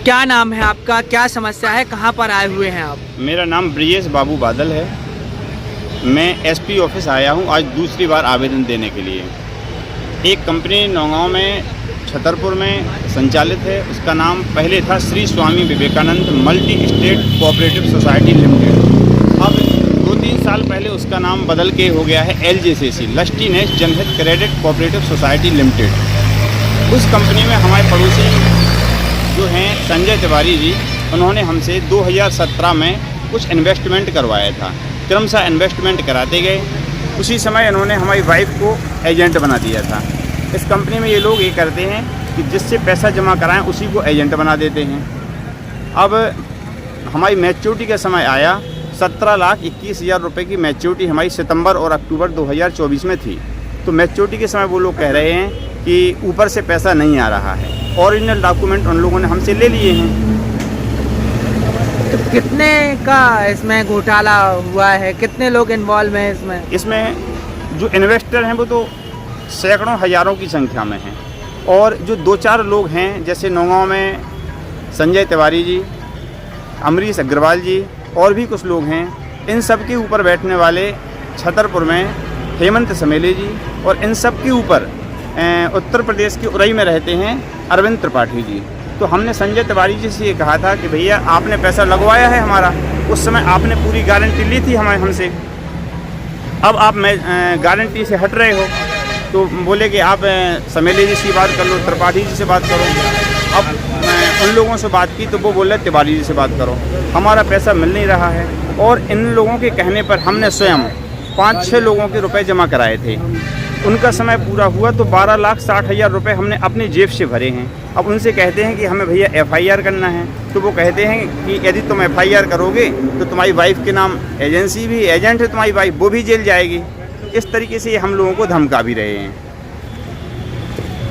क्या नाम है आपका, क्या समस्या है, कहाँ पर आए हुए हैं आप? मेरा नाम ब्रिजेश बाबू बादल है। मैं एसपी ऑफिस आया हूँ आज दूसरी बार आवेदन देने के लिए। एक कंपनी नौगांव में छतरपुर में संचालित है, उसका नाम पहले था Shri Swami Vivekananda multi state cooperative society limited. अब 2-3 साल पहले उसका नाम बदल के हो गया है LJCC लस्टी नेस जनहित क्रेडिट कोऑपरेटिव सोसाइटी लिमिटेड। उस कंपनी में हमारे पड़ोसी जो हैं संजय तिवारी जी, उन्होंने हमसे 2017 में कुछ इन्वेस्टमेंट करवाया था। क्रमशः इन्वेस्टमेंट कराते गए, उसी समय इन्होंने हमारी वाइफ को एजेंट बना दिया था। इस कंपनी में ये लोग ये करते हैं कि जिससे पैसा जमा कराएं उसी को एजेंट बना देते हैं। अब हमारी मैच्योरिटी का समय आया, 17,21,000 रुपये की मैच्योरिटी हमारी सितंबर और अक्टूबर 2024 में थी। तो मैच्योरिटी के समय वो लोग कह रहे हैं कि ऊपर से पैसा नहीं आ रहा है। ओरिजिनल डॉक्यूमेंट उन लोगों ने हमसे ले लिए हैं। तो कितने का इसमें घोटाला हुआ है, कितने लोग इन्वॉल्व हैं इसमें? इसमें जो इन्वेस्टर हैं वो तो सैकड़ों हज़ारों की संख्या में हैं, और जो 2-4 लोग हैं जैसे नौगांव में संजय तिवारी जी, अमरीश अग्रवाल जी और भी कुछ लोग हैं, इन सब के ऊपर बैठने वाले छतरपुर में हेमंत समेले जी, और इन सब के ऊपर उत्तर प्रदेश के उरई में रहते हैं अरविंद त्रिपाठी जी। तो हमने संजय तिवारी जी से ये कहा था कि भैया आपने पैसा लगवाया है हमारा, उस समय आपने पूरी गारंटी ली थी हमसे, अब आप गारंटी से हट रहे हो। तो बोले कि आप समेले जी से बात कर लो, त्रिपाठी जी से बात करो। अब उन लोगों से बात की तो वो बोले तिवारी जी से बात करो, हमारा पैसा मिल नहीं रहा है। और इन लोगों के कहने पर हमने स्वयं 5-6 लोगों के रुपए जमा कराए थे। उनका समय पूरा हुआ तो 12,60,000 रुपये हमने अपनी जेब से भरे हैं। अब उनसे कहते हैं कि हमें भैया FIR करना है, तो वो कहते हैं कि यदि तुम FIR करोगे तो तुम्हारी वाइफ के नाम एजेंसी भी एजेंट है, तुम्हारी वाइफ वो भी जेल जाएगी। इस तरीके से ये हम लोगों को धमका भी रहे हैं।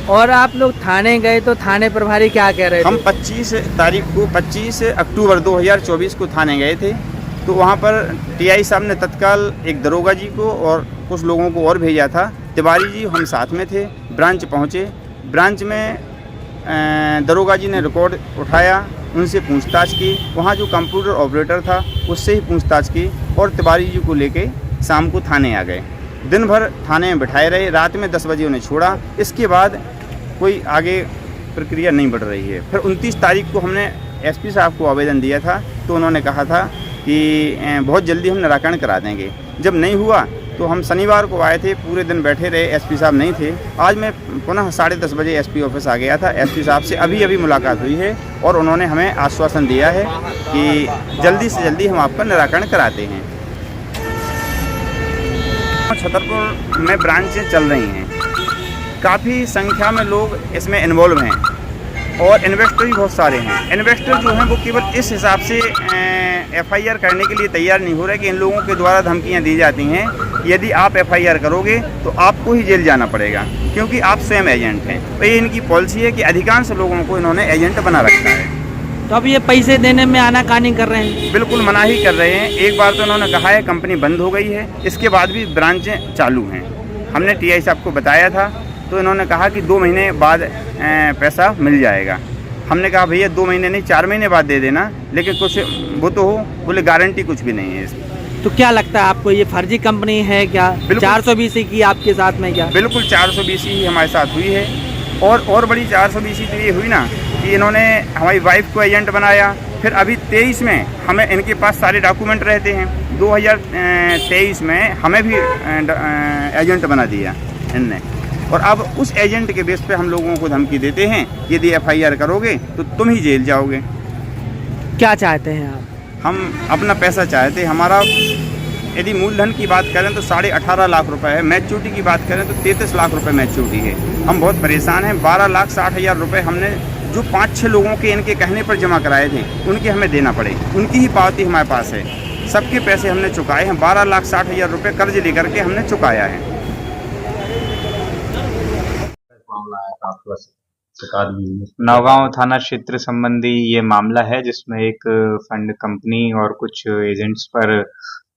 और आप लोग थाने गए तो थाने प्रभारी क्या कह रहे थे? हम 25 अक्टूबर 2024 को थाने गए थे, तो वहाँ पर TI साहब ने तत्काल एक दरोगा जी को और कुछ लोगों को और भेजा था। तिवारी जी हम साथ में थे, ब्रांच पहुँचे। ब्रांच में दरोगा जी ने रिकॉर्ड उठाया, उनसे पूछताछ की। वहाँ जो कंप्यूटर ऑपरेटर था उससे ही पूछताछ की, और तिवारी जी को लेके शाम को थाने आ गए। दिन भर थाने में बिठाए रहे, रात में 10 बजे उन्हें छोड़ा। इसके बाद कोई आगे प्रक्रिया नहीं बढ़ रही है। फिर 29 तारीख को हमने SP साहब को आवेदन दिया था, तो उन्होंने कहा था कि बहुत जल्दी हम निराकरण करा देंगे। जब नहीं हुआ तो हम शनिवार को आए थे, पूरे दिन बैठे रहे, SP साहब नहीं थे। आज मैं पुनः 10:30 बजे SP ऑफिस आ गया था। SP साहब से अभी मुलाकात हुई है, और उन्होंने हमें आश्वासन दिया है कि जल्दी से जल्दी हम आपका निराकरण कराते हैं। छतरपुर में ब्रांचें चल रही हैं, काफ़ी संख्या में लोग इसमें इन्वॉल्व हैं, और इन्वेस्टर भी बहुत सारे हैं। इन्वेस्टर जो हैं वो केवल इस हिसाब से FIR करने के लिए तैयार नहीं हो रहे कि इन लोगों के द्वारा धमकियां दी जाती हैं, यदि आप FIR करोगे तो आपको ही जेल जाना पड़ेगा, क्योंकि आप स्वयं एजेंट हैं। तो ये इनकी पॉलिसी है कि अधिकांश लोगों को इन्होंने एजेंट बना रखा है। तो अब ये पैसे देने में आनाकानी कर रहे हैं? बिल्कुल मना ही कर रहे हैं। एक बार तो उन्होंने कहा है कंपनी बंद हो गई है, इसके बाद भी ब्रांचें चालू हैं। हमने TI साहब को बताया था, तो इन्होंने कहा कि 2 महीने बाद पैसा मिल जाएगा। हमने कहा भैया 2 महीने नहीं, 4 महीने बाद दे देना, लेकिन कुछ वो तो हो। बोले गारंटी कुछ भी नहीं है इसकी। तो क्या लगता है आपको, ये फर्जी कंपनी है क्या? 420 की आपके साथ में क्या? बिल्कुल 420 ही हमारे साथ हुई है। और बड़ी 420 तो ये हुई ना कि इन्होंने हमारी वाइफ को एजेंट बनाया। फिर अभी 23 में हमें इनके पास सारे डॉक्यूमेंट रहते हैं। 2023 में हमें भी एजेंट बना दिया इनने, और अब उस एजेंट के बेस पे हम लोगों को धमकी देते हैं, यदि FIR करोगे तो तुम ही जेल जाओगे। क्या चाहते हैं आप? हम अपना पैसा चाहते हैं। हमारा यदि मूलधन की बात करें तो 18.5 लाख रुपए है, मैच्योरिटी की बात करें तो 33 लाख रुपए मैच्योरिटी है। हम बहुत परेशान हैं। 12,60,000 रुपये हमने जो 5-6 लोगों के इनके कहने पर जमा कराए थे, उनके हमें देना पड़े। उनकी ही पावती हमारे पास है, सबके पैसे हमने चुकाए हैं। 12,60,000 रुपये कर्ज लेकर के हमने चुकाया है। नौगांव थाना क्षेत्र संबंधी ये मामला है, जिसमें एक फंड कंपनी और कुछ एजेंट्स पर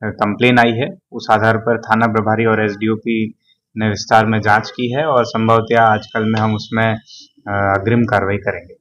कंप्लेन आई है। उस आधार पर थाना प्रभारी और SDOP ने विस्तार में जांच की है, और संभवतः आजकल में हम उसमें अग्रिम कार्रवाई करेंगे।